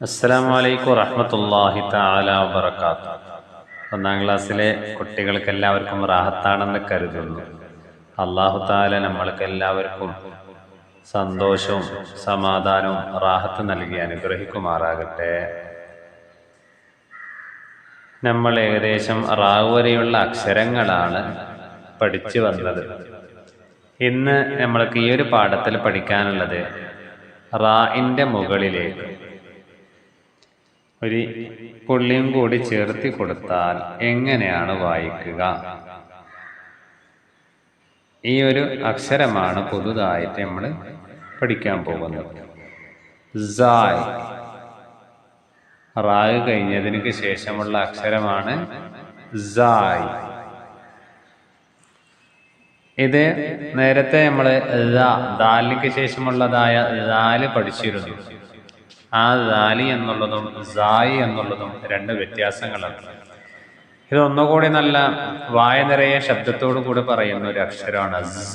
അസ്സലാമു അലൈക്കും വറഹ്മത്തുള്ളാഹി തആല വബറകാതുഹു. ഒന്നാം ക്ലാസ്സിലെ കുട്ടികൾക്ക് എല്ലാവർക്കും റാഹത്താണെന്ന് കരുതുന്നു. അല്ലാഹു തആല നമ്മൾക്ക് എല്ലാവർക്കും സന്തോഷവും സമാധാനവും റാഹത്ത് നൽകി അനുഗ്രഹിക്കുമാറാകട്ടെ. നമ്മൾ ഏകദേശം റാവ് വരെയുള്ള അക്ഷരങ്ങളാണ് പഠിച്ചു വന്നത്. ഇന്ന് നമ്മൾക്ക് ഈ ഒരു പാഠത്തിൽ പഠിക്കാനുള്ളത് റാഇന്റെ മുകളിലേക്ക് ഒരു പുള്ളിയും കൂടി ചേർത്തി കൊടുത്താൽ എങ്ങനെയാണ് വായിക്കുക? ഈ ഒരു അക്ഷരമാണ് പുതുതായിട്ട് നമ്മൾ പഠിക്കാൻ പോകുന്നത്. സായ്. റായ് കഴിഞ്ഞതിന് ശേഷമുള്ള അക്ഷരമാണ് സായ്. ഇത് നേരത്തെ നമ്മൾ ദാലിന് ശേഷമുള്ളതായ ദാല് പഠിച്ചിരുന്നു. ആ ദാലി എന്നുള്ളതും സായി എന്നുള്ളതും രണ്ട് വ്യത്യാസങ്ങളാണ്. ഇതൊന്നുകൂടി നല്ല വായ നിറയെ ശബ്ദത്തോടു കൂടി പറയുന്ന ഒരു അക്ഷരമാണ് സ.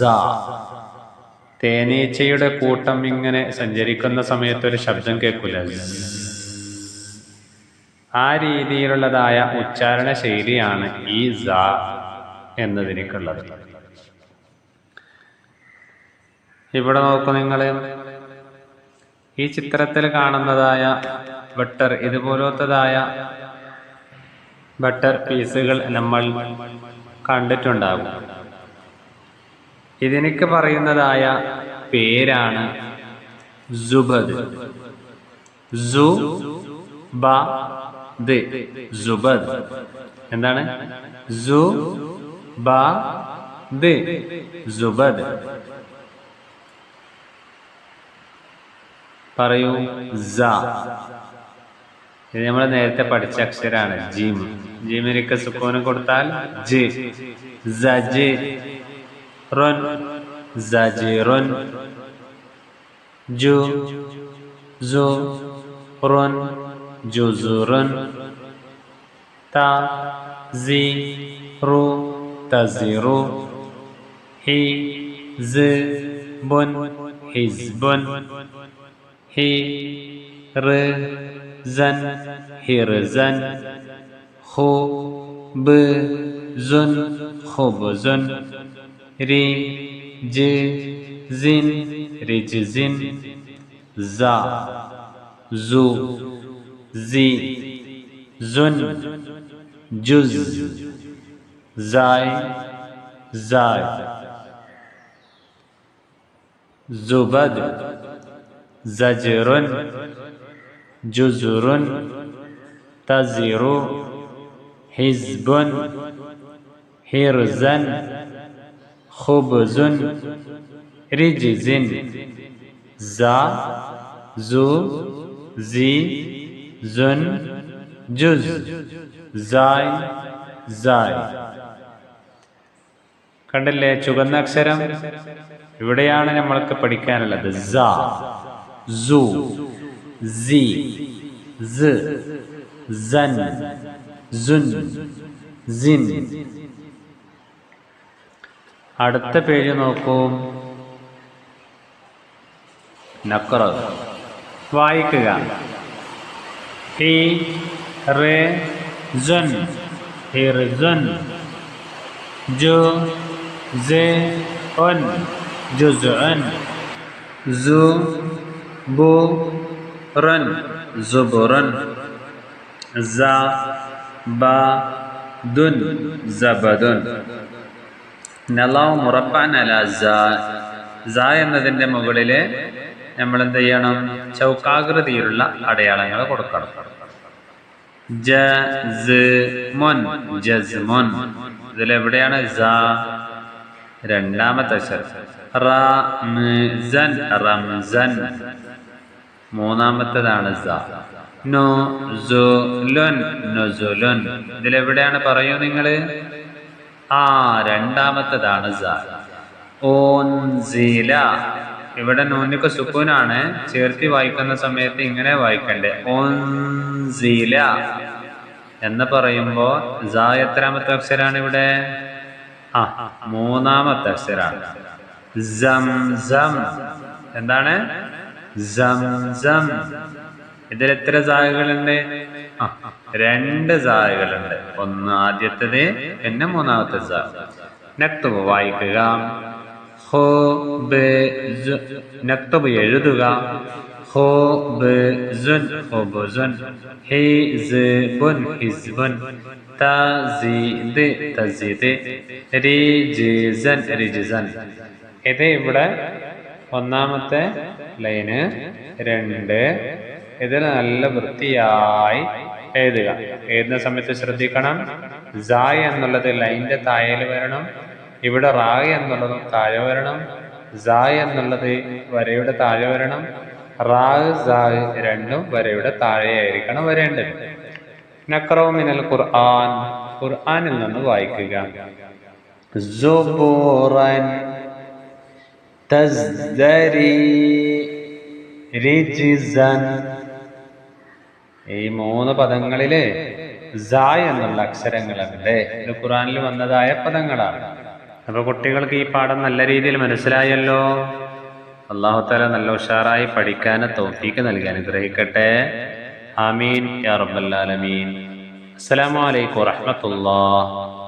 തേനീച്ചയുടെ കൂട്ടം ഇങ്ങനെ സഞ്ചരിക്കുന്ന സമയത്ത് ഒരു ശബ്ദം കേൾക്കില്ല, ആ രീതിയിലുള്ളതായ ഉച്ചാരണ ശൈലിയാണ് ഈ സ എന്നതിനേക്കുള്ളത്. ഇവിടെ നോക്കൂ നിങ്ങൾ, ഈ ചിത്രത്തിൽ കാണുന്നതായ ബട്ടർ, ഇതുപോലത്തതായ ബട്ടർ പീസുകൾ നമ്മൾ കണ്ടിട്ടുണ്ടാകും. ഇതിനൊക്കെ പറയുന്നതായ പേരാണ് സുബദ്. സുബദ് എന്താണ്? സുബദ്. പറയൂ. സ. ഇത് നമ്മൾ നേരത്തെ പഠിച്ച അക്ഷരാണ് ജീം. ജീമിനൊക്കെ സുക്കൂന് കൊടുത്താൽ ജി. സജിറുൻ, സജിറുൻ. ജു, സുറുൻ, ജുസുറുൻ. ത, സി, റു, തസിറു. ഹി, സ്, ബുൻ, ഹിസ്ബുൻ. ഹിർസൻ, ഹിർസൻ. ഖുബ്സുൻ, ഖുബ്സുൻ. റിജ്സിൻ, റിജ്സിൻ. സ, സു, സി, സുൻ, ജുസ്. സായ്, സായ്. സുബദ്, സജ്റുൻ, ജുസുറുൻ. തസിറു, ഹിസ്ബുൻ. ഹിർസൻ, ഖുബ്സുൻ. റിജ്സിൻ. സ, സു, സി, സുൻ, ജുസ്. സായ്, സായ്. കണ്ടില്ലേ ചുവന്ന അക്ഷരം? ഇവിടെയാണ് നമ്മൾക്ക് പഠിക്കാനുള്ളത്. സ, സു, സി, സ്, സൻ, സുൻ, സിൻ. അടുത്ത പേജ് നോക്കൂ. നഖ്റ. വായിക്കുക. ഹിർസുൻ, ഹിർസുൻ. ജുസ്ഉൻ, ജുസ്ഉൻ. സുബുറുൻ, സുബുറുൻ. സബദുൻ, സബദുൻ. നളവ് മുറബ്ബഅൻ അലാ സ. സ എന്നതിൻ്റെ മുകളിൽ നമ്മൾ എന്ത് ചെയ്യണം? ചൗക്കാകൃതിയിലുള്ള അടയാളങ്ങൾ കൊടുക്കണം. ജസ്മുൻ, ജസ്മുൻ. ഇതിലെവിടെയാണ് സ? രണ്ടാമത്തെ അക്ഷരം. റംസൻ, റംസൻ. മൂന്നാമത്തേതാണ് സ. നുസുലുൻ, നുസുലുൻ. ഇതിലെവിടെയാണ്? പറയൂ നിങ്ങൾ. രണ്ടാമത്തേതാണ് സ. ഉൻസില. ഇവിടെ നൂനിക്ക് സുക്കൂനാണ്. ചേർത്തി വായിക്കുന്ന സമയത്ത് ഇങ്ങനെ വായിക്കണ്ടേ, ഉൻസില എന്ന് പറയുമ്പോ സ എത്രാമത്തെ അക്ഷരാണ് ഇവിടെ? മൂന്നാമത്തെ അക്ഷരാണ്. സംസം. എന്താണ്? സംസം. ഇതിൽ എത്ര സാഹകളുണ്ട്? രണ്ട് സാഹകളുണ്ട്. ഒന്ന് ആദ്യത്തത്, പിന്നെ മൂന്നാമത്തെ സാഹ. നക്തുബ് വായിക്കുക, നക്തുബ് എഴുതുക, ഖുബ്സുൻ ഖുബ്സുൻ, ഹിസ്ബുൻ ഹിസ്ബുൻ, തസീദ് തസീദ്, റിജ്സൻ റിജ്സൻ. ഇത് ഇവിടെ ഒന്നാമത്തെ ലൈന് 2. ഇതിൽ നല്ല വൃത്തിയായി എഴുതുക. എഴുതുന്ന സമയത്ത് ശ്രദ്ധിക്കണം, സായ് എന്നുള്ളത് ലൈനിന്റെ താഴെ വരണം, ഇവിടെ റായ് എന്നുള്ളതും താഴെ വരണം, സായ് എന്നുള്ളത് വരയുടെ താഴെ വരണം, റായ് സായ് രണ്ടും വരയുടെ താഴെയായിരിക്കണം വരേണ്ടത്. നഖറഉ മിനൽ ഖുർആൻ, ഖുർആനിൽ നിന്ന് വായിക്കുക. സുബൂറൻ തസ്ദരി റിജ്സൻ. ഈ 3 പദങ്ങളില് സായ് എന്നുള്ള അക്ഷരങ്ങളുണ്ട്. ഇത് ഖുർആനിൽ വന്നതായ പദങ്ങളാണ്. അപ്പൊ കുട്ടികൾക്ക് ഈ പാഠം നല്ല രീതിയിൽ മനസ്സിലായല്ലോ. അല്ലാഹു തആല നല്ല ഉഷാറായി പഠിക്കാൻ തൗഫീഖ് നൽകി അനുഗ്രഹിക്കട്ടെ. ആമീൻ യാ റബ്ബൽ ആലമീൻ. അസ്സലാമു അലൈക്കും വറഹ്മത്തുള്ളാഹി.